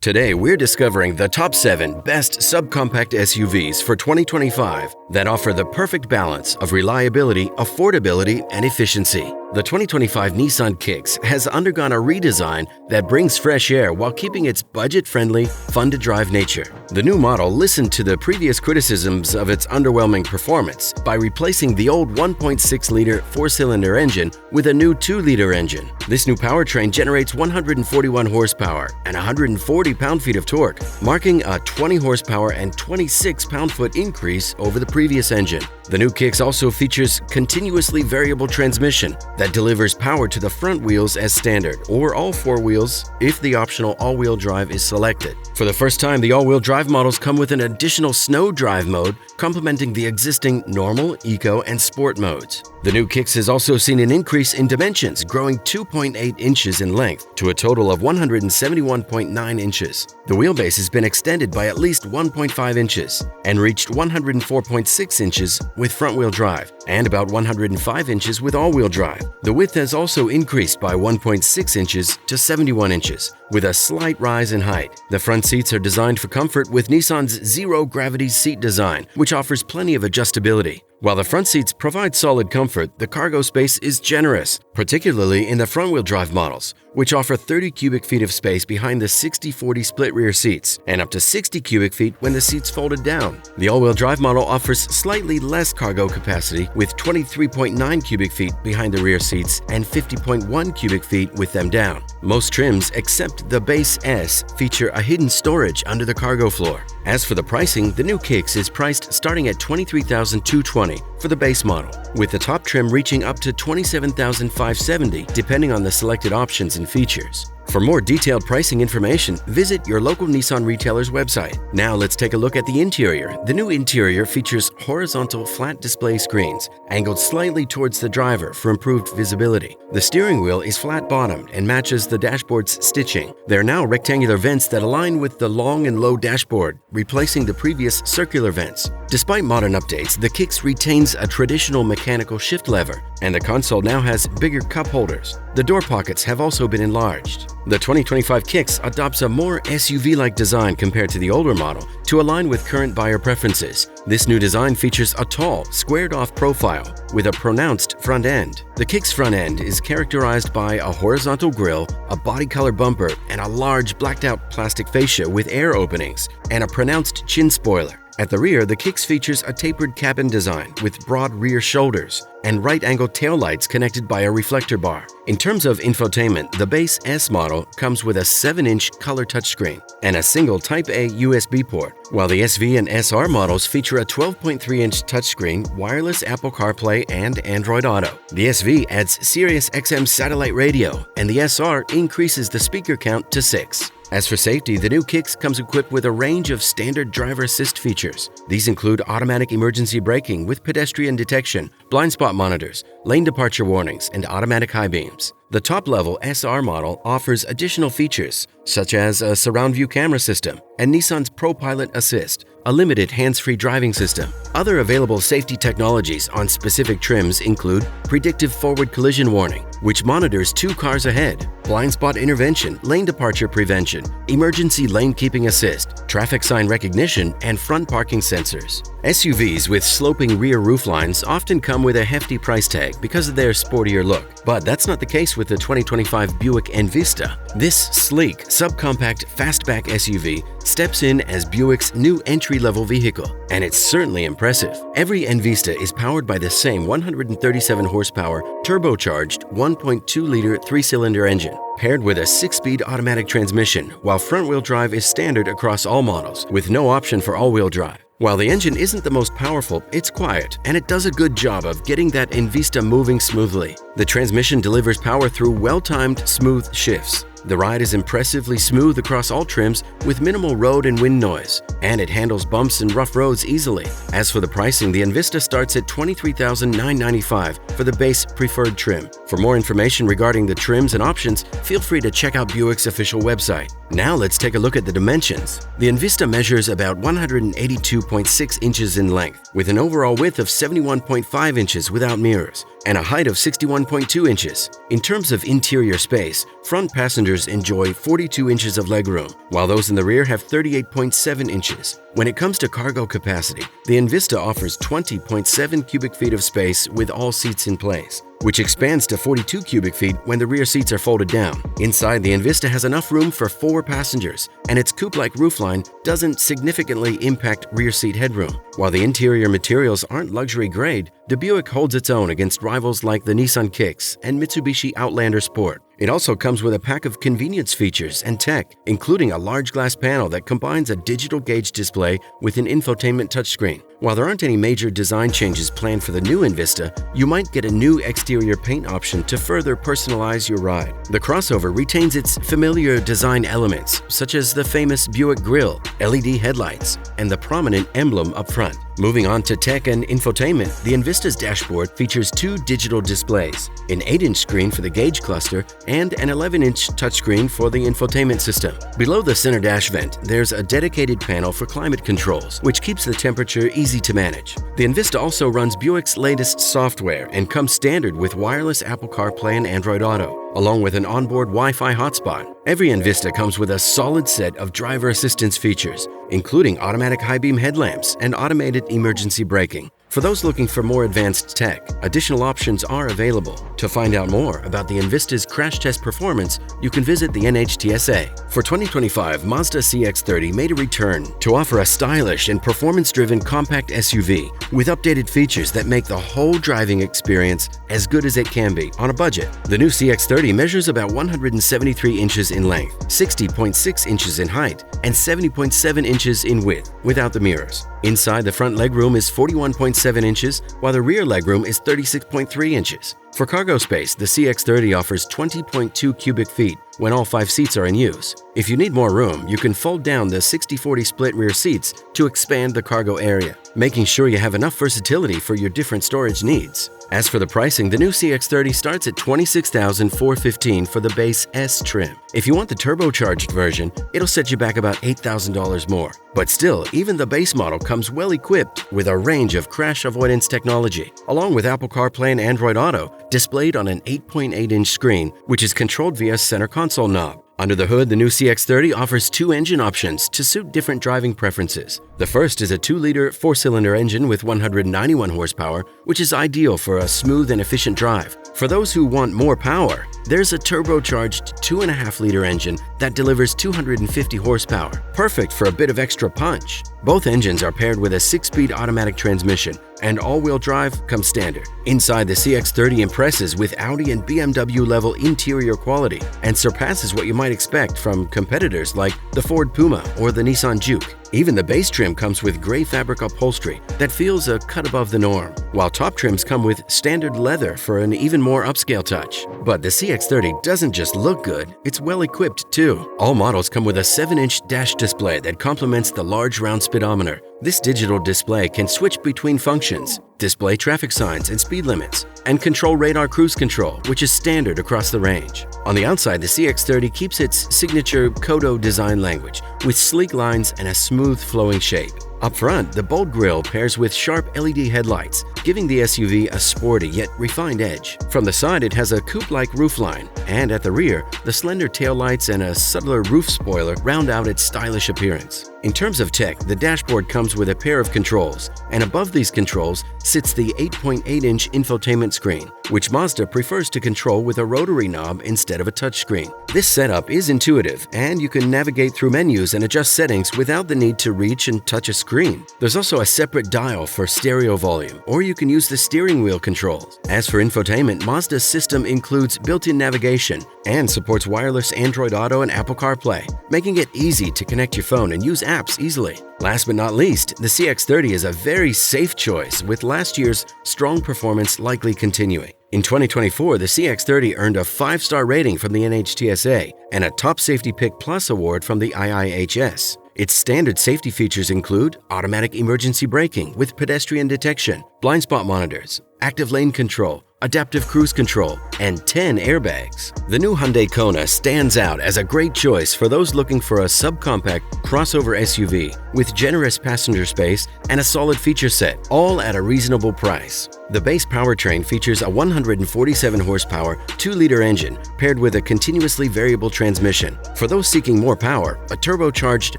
Today, we're discovering the top 7 best subcompact SUVs for 2025 that offer the perfect balance of reliability, affordability, and efficiency. The 2025 Nissan Kicks has undergone a redesign that brings fresh air while keeping its budget-friendly, fun-to-drive nature. The new model listened to the previous criticisms of its underwhelming performance by replacing the old 1.6-liter four-cylinder engine with a new 2-liter engine. This new powertrain generates 141 horsepower and 140 pound-feet of torque, marking a 20 horsepower and 26 pound-foot increase over the previous engine. The new Kicks also features continuously variable transmission that delivers power to the front wheels as standard, or all 4 wheels if the optional all-wheel drive is selected. For the first time, the all-wheel drive models come with an additional snow drive mode, complementing the existing normal, eco, and sport modes. The new Kicks has also seen an increase in dimensions, growing 2.8 inches in length to a total of 171.9 inches. The wheelbase has been extended by at least 1.5 inches and reached 104.6 inches with front-wheel drive and about 105 inches with all-wheel drive. The width has also increased by 1.6 inches to 71 inches, with a slight rise in height. The front seats are designed for comfort with Nissan's zero-gravity seat design, which offers plenty of adjustability. While the front seats provide solid comfort, the cargo space is generous, particularly in the front-wheel drive models, which offer 30 cubic feet of space behind the 60/40 split rear seats and up to 60 cubic feet when the seats folded down. The all-wheel drive model offers slightly less cargo capacity with 23.9 cubic feet behind the rear seats and 50.1 cubic feet with them down. Most trims, except the base S, feature a hidden storage under the cargo floor. As for the pricing, the new Kicks is priced starting at $23,220 for the base model, with the top trim reaching up to $27,570 depending on the selected options and features. For more detailed pricing information, visit your local Nissan retailer's website. Now let's take a look at the interior. The new interior features horizontal flat display screens, angled slightly towards the driver for improved visibility. The steering wheel is flat-bottomed and matches the dashboard's stitching. There are now rectangular vents that align with the long and low dashboard, replacing the previous circular vents. Despite modern updates, the Kicks retains a traditional mechanical shift lever, and the console now has bigger cup holders. The door pockets have also been enlarged. The 2025 Kicks adopts a more SUV-like design compared to the older model to align with current buyer preferences. This new design features a tall, squared-off profile with a pronounced front end. The Kicks front end is characterized by a horizontal grille, a body-color bumper, and a large blacked-out plastic fascia with air openings, and a pronounced chin spoiler. At the rear, the Kicks features a tapered cabin design with broad rear shoulders and right-angled taillights connected by a reflector bar. In terms of infotainment, the base S model comes with a 7-inch color touchscreen and a single Type-A USB port, while the SV and SR models feature a 12.3-inch touchscreen, wireless Apple CarPlay, and Android Auto. The SV adds Sirius XM satellite radio, and the SR increases the speaker count to 6. As for safety, the new Kicks comes equipped with a range of standard driver assist features. These include automatic emergency braking with pedestrian detection, blind spot monitors, lane departure warnings, and automatic high beams. The top-level SR model offers additional features, such as a surround view camera system and Nissan's ProPilot Assist, a limited hands-free driving system. Other available safety technologies on specific trims include predictive forward collision warning, which monitors 2 cars ahead, blind spot intervention, lane departure prevention, emergency lane keeping assist, traffic sign recognition, and front parking sensors. SUVs with sloping rear rooflines often come with a hefty price tag because of their sportier look, but that's not the case with the 2025 Buick Envista. This sleek, subcompact fastback SUV steps in as Buick's new entry-level vehicle, and it's certainly impressive. Every Envista is powered by the same 137 horsepower turbocharged 1.2-liter 3-cylinder engine, paired with a 6-speed automatic transmission, while front-wheel drive is standard across all models, with no option for all-wheel drive. While the engine isn't the most powerful, it's quiet, and it does a good job of getting that Envista moving smoothly. The transmission delivers power through well-timed, smooth shifts. The ride is impressively smooth across all trims with minimal road and wind noise, and it handles bumps and rough roads easily. As for the pricing, the Envista starts at $23,995 for the base preferred trim. For more information regarding the trims and options, feel free to check out Buick's official website. Now let's take a look at the dimensions. The Envista measures about 182.6 inches in length, with an overall width of 71.5 inches without mirrors, and a height of 61.2 inches. In terms of interior space, front passengers enjoy 42 inches of legroom, while those in the rear have 38.7 inches. When it comes to cargo capacity, the Envista offers 20.7 cubic feet of space with all seats in place, which expands to 42 cubic feet when the rear seats are folded down. Inside, the Envista has enough room for 4 passengers, and its coupe-like roofline doesn't significantly impact rear seat headroom. While the interior materials aren't luxury grade, the Buick holds its own against rivals like the Nissan Kicks and Mitsubishi Outlander Sport. It also comes with a pack of convenience features and tech, including a large glass panel that combines a digital gauge display with an infotainment touchscreen. While there aren't any major design changes planned for the new Envista, you might get a new exterior paint option to further personalize your ride. The crossover retains its familiar design elements, such as the famous Buick grille, LED headlights, and the prominent emblem up front. Moving on to tech and infotainment, the Envista's dashboard features 2 digital displays, an 8-inch screen for the gauge cluster and an 11-inch touchscreen for the infotainment system. Below the center dash vent, there's a dedicated panel for climate controls, which keeps the temperature easy to manage. The Envista also runs Buick's latest software and comes standard with wireless Apple CarPlay and Android Auto, along with an onboard Wi-Fi hotspot. Every Envista comes with a solid set of driver assistance features, including automatic high-beam headlamps and automated emergency braking. For those looking for more advanced tech, additional options are available. To find out more about the Envista's crash test performance, you can visit the NHTSA. For 2025, Mazda CX-30 made a return to offer a stylish and performance-driven compact SUV with updated features that make the whole driving experience as good as it can be on a budget. The new CX-30 measures about 173 inches in length, 60.6 inches in height, and 70.7 inches in width without the mirrors. Inside, the front legroom is 41.7 inches, while the rear legroom is 36.3 inches. For cargo space, the CX-30 offers 20.2 cubic feet when all 5 seats are in use. If you need more room, you can fold down the 60-40 split rear seats to expand the cargo area, making sure you have enough versatility for your different storage needs. As for the pricing, the new CX-30 starts at $26,415 for the base S trim. If you want the turbocharged version, it'll set you back about $8,000 more. But still, even the base model comes well equipped with a range of crash avoidance technology, along with Apple CarPlay and Android Auto, displayed on an 8.8-inch screen, which is controlled via center console knob. Under the hood, the new CX-30 offers 2 engine options to suit different driving preferences. The first is a 2-liter 4-cylinder engine with 191 horsepower, which is ideal for a smooth and efficient drive. For those who want more power, there's a turbocharged 2.5-liter engine that delivers 250 horsepower, perfect for a bit of extra punch. Both engines are paired with a 6-speed automatic transmission, and all-wheel drive comes standard. Inside, the CX-30 impresses with Audi and BMW level interior quality and surpasses what you might expect from competitors like the Ford Puma or the Nissan Juke. Even the base trim comes with gray fabric upholstery that feels a cut above the norm, while top trims come with standard leather for an even more upscale touch. But the CX-30 doesn't just look good, it's well equipped too. All models come with a 7-inch dash display that complements the large round speedometer. This digital display can switch between functions, display traffic signs and speed limits, and control radar cruise control, which is standard across the range. On the outside, the CX-30 keeps its signature Kodo design language with sleek lines and a smooth flowing shape. Up front, the bold grille pairs with sharp LED headlights, giving the SUV a sporty yet refined edge. From the side, it has a coupe-like roofline, and at the rear, the slender taillights and a subtler roof spoiler round out its stylish appearance. In terms of tech, the dashboard comes with a pair of controls, and above these controls sits the 8.8-inch infotainment screen, which Mazda prefers to control with a rotary knob instead of a touchscreen. This setup is intuitive, and you can navigate through menus and adjust settings without the need to reach and touch a screen. There's also a separate dial for stereo volume, or you can use the steering wheel controls. As for infotainment, Mazda's system includes built-in navigation and supports wireless Android Auto and Apple CarPlay, making it easy to connect your phone and use apps easily. Last but not least, the CX-30 is a very safe choice, with last year's strong performance likely continuing. In 2024, the CX-30 earned a 5-star rating from the NHTSA and a Top Safety Pick Plus award from the IIHS. Its standard safety features include automatic emergency braking with pedestrian detection, blind spot monitors, active lane control, adaptive cruise control, and 10 airbags. The new Hyundai Kona stands out as a great choice for those looking for a subcompact crossover SUV with generous passenger space and a solid feature set, all at a reasonable price. The base powertrain features a 147 horsepower 2-liter engine paired with a continuously variable transmission. For those seeking more power, a turbocharged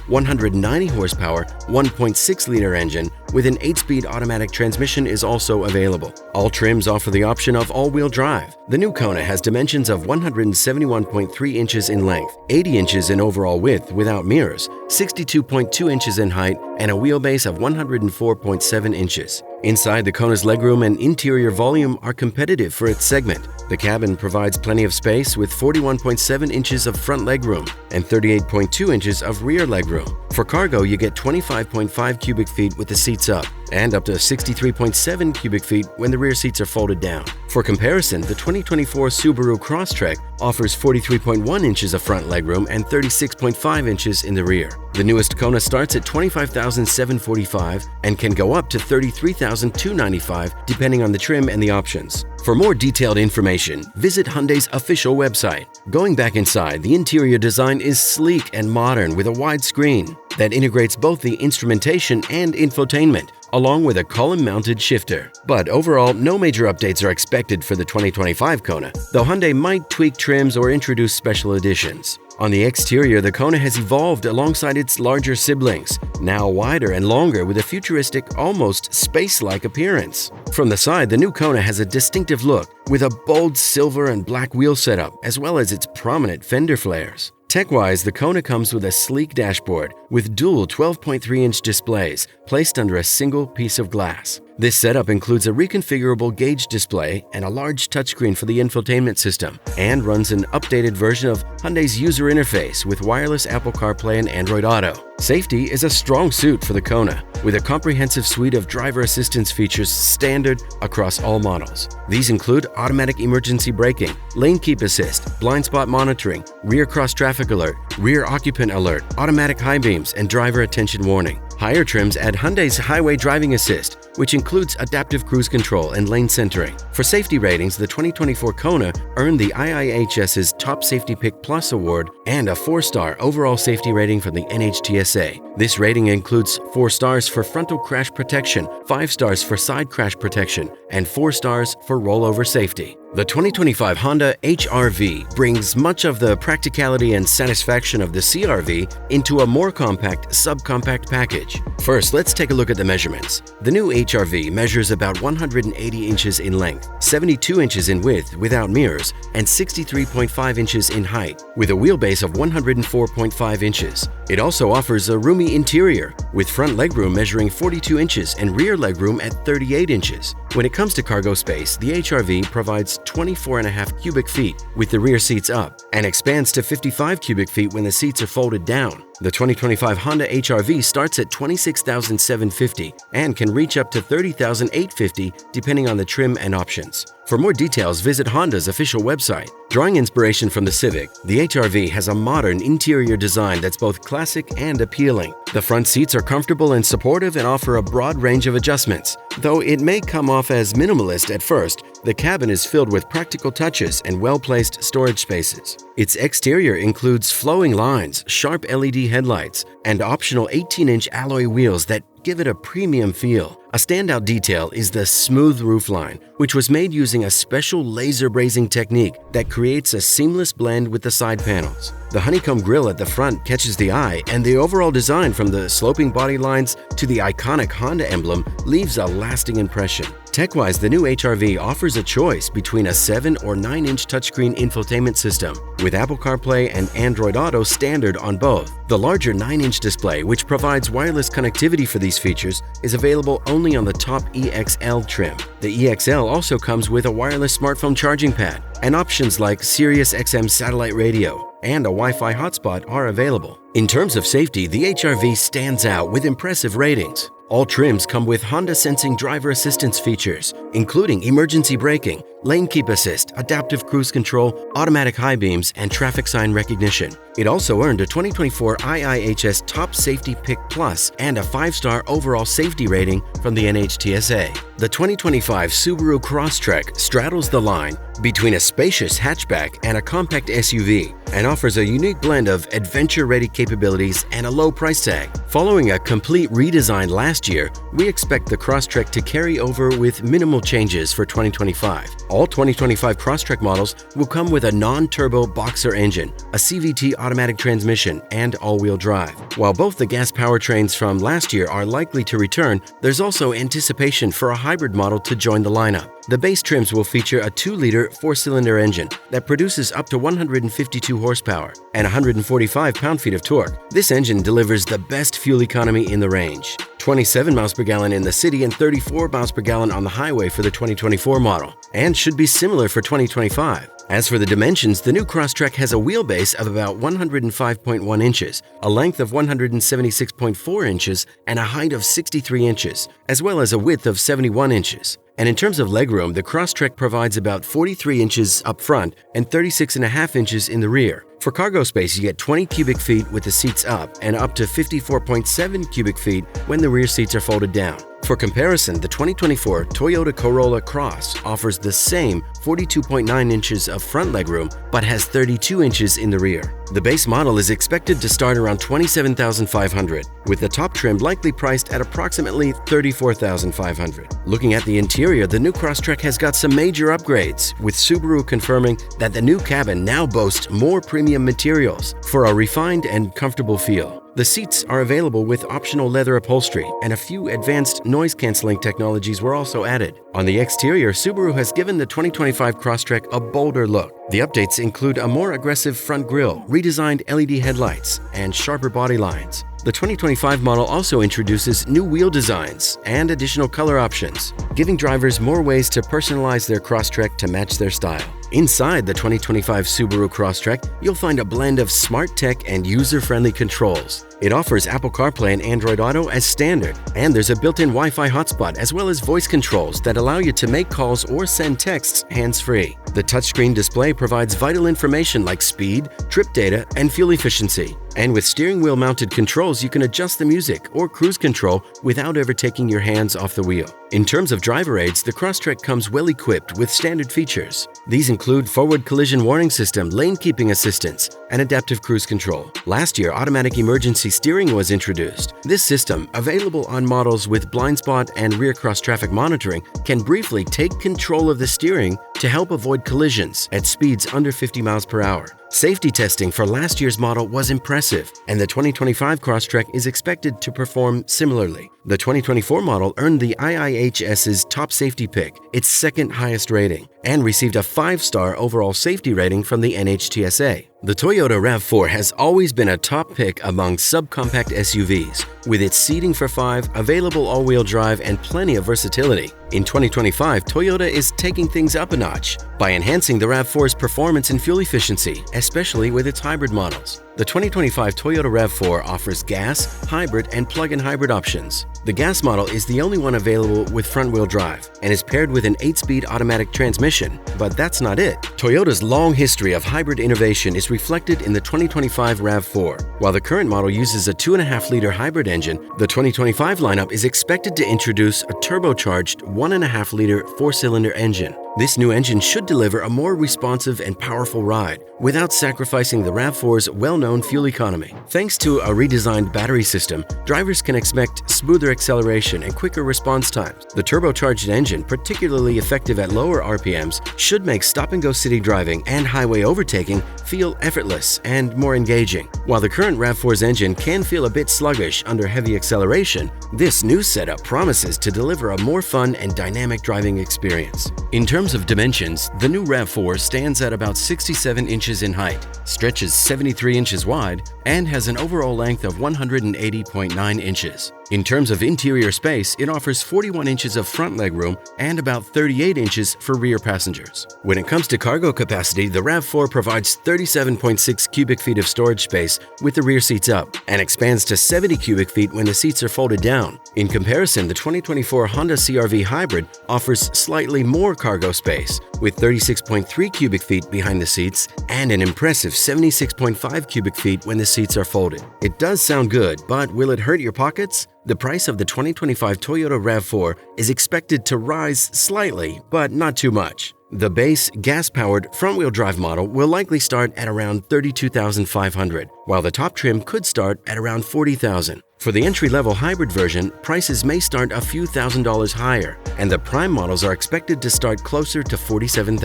190 horsepower 1.6-liter engine with an 8-speed automatic transmission is also available. All trims offer the option of all-wheel drive. The new Kona has dimensions of 171.3 inches in length, 80 inches in overall width without mirrors, 62.2 inches in height, and a wheelbase of 104.7 inches. Inside, the Kona's legroom and interior volume are competitive for its segment. The cabin provides plenty of space with 41.7 inches of front legroom and 38.2 inches of rear legroom. For cargo, you get 25.5 cubic feet with the seats up and up to 63.7 cubic feet when the rear seats are folded down. For comparison, the 2024 Subaru Crosstrek offers 43.1 inches of front legroom and 36.5 inches in the rear. The newest Kona starts at $25,745 and can go up to $33,295 depending on the trim and the options. For more detailed information, visit Hyundai's official website. Going back inside, the interior design is sleek and modern with a wide screen that integrates both the instrumentation and infotainment, along with a column-mounted shifter. But overall, no major updates are expected for the 2025 Kona, though Hyundai might tweak trims or introduce special editions. On the exterior, the Kona has evolved alongside its larger siblings, now wider and longer with a futuristic, almost space-like appearance. From the side, the new Kona has a distinctive look with a bold silver and black wheel setup, as well as its prominent fender flares. Tech-wise, the Kona comes with a sleek dashboard with dual 12.3-inch displays placed under a single piece of glass. This setup includes a reconfigurable gauge display and a large touchscreen for the infotainment system, and runs an updated version of Hyundai's user interface with wireless Apple CarPlay and Android Auto. Safety is a strong suit for the Kona, with a comprehensive suite of driver assistance features standard across all models. These include automatic emergency braking, lane keep assist, blind spot monitoring, rear cross traffic alert, rear occupant alert, automatic high beams, and driver attention warning. Higher trims add Hyundai's Highway Driving Assist, which includes adaptive cruise control and lane centering. For safety ratings, the 2024 Kona earned the IIHS's Top Safety Pick Plus award and a 4-star overall safety rating from the NHTSA. This rating includes 4 stars for frontal crash protection, 5 stars for side crash protection, and 4 stars for rollover safety. The 2025 Honda HR-V brings much of the practicality and satisfaction of the CR-V into a more compact subcompact package. First, let's take a look at the measurements. The new HR-V measures about 180 inches in length, 72 inches in width without mirrors, and 63.5 inches in height, with a wheelbase of 104.5 inches. It also offers a roomy interior, with front legroom measuring 42 inches and rear legroom at 38 inches. When it comes to cargo space, the HR-V provides 24.5 cubic feet with the rear seats up and expands to 55 cubic feet when the seats are folded down. The 2025 Honda HR-V starts at $26,750 and can reach up to $30,850 depending on the trim and options. For more details, visit Honda's official website. Drawing inspiration from the Civic, the HR-V has a modern interior design that's both classic and appealing. The front seats are comfortable and supportive and offer a broad range of adjustments. Though it may come off as minimalist at first, the cabin is filled with practical touches and well-placed storage spaces. Its exterior includes flowing lines, sharp LED headlights, and optional 18-inch alloy wheels that give it a premium feel. A standout detail is the smooth roofline, which was made using a special laser brazing technique that creates a seamless blend with the side panels. The honeycomb grille at the front catches the eye, and the overall design from the sloping body lines to the iconic Honda emblem leaves a lasting impression. Tech-wise, the new HR-V offers a choice between a 7 or 9-inch touchscreen infotainment system, with Apple CarPlay and Android Auto standard on both. The larger 9-inch display, which provides wireless connectivity for these features, is available only on the top EXL trim. The EXL also comes with a wireless smartphone charging pad, and options like Sirius XM satellite radio and a Wi-Fi hotspot are available. In terms of safety, the HR-V stands out with impressive ratings. All trims come with Honda Sensing driver assistance features, including emergency braking, lane keep assist, adaptive cruise control, automatic high beams, and traffic sign recognition. It also earned a 2024 IIHS Top Safety Pick Plus and a 5-star overall safety rating from the NHTSA. The 2025 Subaru Crosstrek straddles the line between a spacious hatchback and a compact SUV and offers a unique blend of adventure-ready capabilities and a low price tag. Following a complete redesign last year, we expect the Crosstrek to carry over with minimal changes for 2025. All 2025 Crosstrek models will come with a non-turbo boxer engine, a CVT automatic transmission, and all-wheel drive. While both the gas powertrains from last year are likely to return, there's also anticipation for a hybrid model to join the lineup. The base trims will feature a 2-liter 4-cylinder engine that produces up to 152 horsepower and 145 pound-feet of torque. This engine delivers the best fuel economy in the range, 27 miles per gallon in the city and 34 miles per gallon on the highway for the 2024 model, and should be similar for 2025. As for the dimensions, the new Crosstrek has a wheelbase of about 105.1 inches, a length of 176.4 inches, and a height of 63 inches, as well as a width of 71 inches. And in terms of legroom, the Crosstrek provides about 43 inches up front and 36.5 inches in the rear. For cargo space, you get 20 cubic feet with the seats up and up to 54.7 cubic feet when the rear seats are folded down. For comparison, the 2024 Toyota Corolla Cross offers the same 42.9 inches of front legroom but has 32 inches in the rear. The base model is expected to start around $27,500, with the top trim likely priced at approximately $34,500. Looking at the interior, the new Crosstrek has got some major upgrades, with Subaru confirming that the new cabin now boasts more premium materials for a refined and comfortable feel. The seats are available with optional leather upholstery, and a few advanced noise-canceling technologies were also added. On the exterior, Subaru has given the 2025 Crosstrek a bolder look. The updates include a more aggressive front grille, redesigned LED headlights, and sharper body lines. The 2025 model also introduces new wheel designs and additional color options, giving drivers more ways to personalize their Crosstrek to match their style. Inside the 2025 Subaru Crosstrek, you'll find a blend of smart tech and user-friendly controls. It offers Apple CarPlay and Android Auto as standard, and there's a built-in Wi-Fi hotspot as well as voice controls that allow you to make calls or send texts hands-free. The touchscreen display provides vital information like speed, trip data, and fuel efficiency. And with steering wheel mounted controls, you can adjust the music or cruise control without ever taking your hands off the wheel. In terms of driver aids, the Crosstrek comes well equipped with standard features. These include forward collision warning system, lane keeping assistance, and adaptive cruise control. Last year, automatic emergency steering was introduced. This system, available on models with blind spot and rear cross traffic monitoring, can briefly take control of the steering to help avoid collisions at speeds under 50 miles per hour. Safety testing for last year's model was impressive, and the 2025 Crosstrek is expected to perform similarly. The 2024 model earned the IIHS's Top Safety Pick, its second highest rating, and received a 5-star overall safety rating from the NHTSA. The Toyota RAV4 has always been a top pick among subcompact SUVs, with its seating for 5, available all-wheel drive, and plenty of versatility. In 2025, Toyota is taking things up a notch by enhancing the RAV4's performance and fuel efficiency, especially with its hybrid models. The 2025 Toyota RAV4 offers gas, hybrid, and plug-in hybrid options. The gas model is the only one available with front-wheel drive and is paired with an 8-speed automatic transmission, but that's not it. Toyota's long history of hybrid innovation is reflected in the 2025 RAV4. While the current model uses a 2.5-liter hybrid engine, the 2025 lineup is expected to introduce a turbocharged 1.5-liter 4-cylinder engine. This new engine should deliver a more responsive and powerful ride without sacrificing the RAV4's well-known fuel economy. Thanks to a redesigned battery system, drivers can expect smoother acceleration and quicker response times. The turbocharged engine, particularly effective at lower RPMs, should make stop-and-go city driving and highway overtaking feel effortless and more engaging. While the current RAV4's engine can feel a bit sluggish under heavy acceleration, this new setup promises to deliver a more fun and dynamic driving experience. In terms of dimensions, the new RAV4 stands at about 67 inches in height, stretches 73 inches wide, and has an overall length of 180.9 inches. In terms of interior space, it offers 41 inches of front legroom and about 38 inches for rear passengers. When it comes to cargo capacity, the RAV4 provides 37.6 cubic feet of storage space with the rear seats up and expands to 70 cubic feet when the seats are folded down. In comparison, the 2024 Honda CR-V Hybrid offers slightly more cargo space with 36.3 cubic feet behind the seats and an impressive 76.5 cubic feet when the seats are folded. It does sound good, but will it hurt your pockets? The price of the 2025 Toyota RAV4 is expected to rise slightly, but not too much. The base gas-powered front-wheel drive model will likely start at around $32,500, while the top trim could start at around $40,000. For the entry-level hybrid version, prices may start a few $1,000s higher, and the prime models are expected to start closer to $47,000.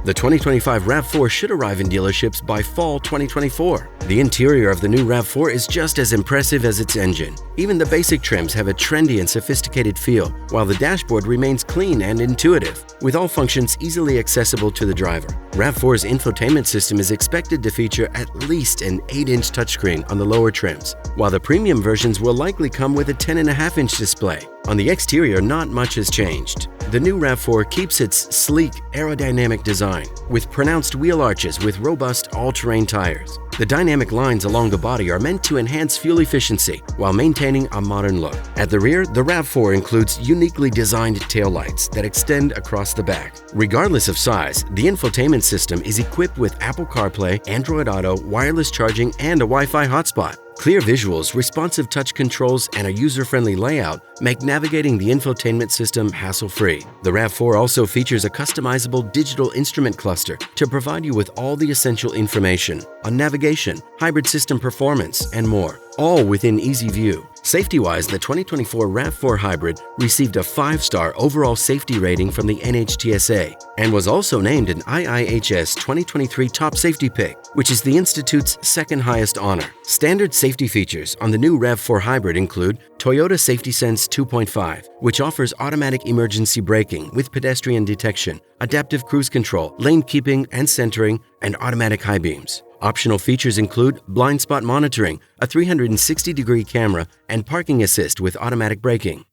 The 2025 RAV4 should arrive in dealerships by fall 2024. The interior of the new RAV4 is just as impressive as its engine. Even the basic trims have a trendy and sophisticated feel, while the dashboard remains clean and intuitive, with all functions easily accessible to the driver. RAV4's infotainment system is expected to feature at least an 8-inch touchscreen on the lower trims, while the premium versions will likely come with a 10.5-inch display. On the exterior, not much has changed. The new RAV4 keeps its sleek, aerodynamic design, with pronounced wheel arches with robust all-terrain tires. The dynamic lines along the body are meant to enhance fuel efficiency while maintaining a modern look. At the rear, the RAV4 includes uniquely designed taillights that extend across the back. Regardless of size, the infotainment system is equipped with Apple CarPlay, Android Auto, wireless charging, and a Wi-Fi hotspot. Clear visuals, responsive touch controls, and a user-friendly layout make navigating the infotainment system hassle-free. The RAV4 also features a customizable digital instrument cluster to provide you with all the essential information on navigation, hybrid system performance, and more, all within easy view. Safety-wise, the 2024 RAV4 Hybrid received a 5-star overall safety rating from the NHTSA and was also named an IIHS 2023 Top Safety Pick, which is the Institute's second highest honor. Standard safety features on the new RAV4 Hybrid include Toyota Safety Sense 2.5, which offers automatic emergency braking with pedestrian detection, adaptive cruise control, lane keeping and centering, and automatic high beams. Optional features include blind spot monitoring, a 360-degree camera, and parking assist with automatic braking.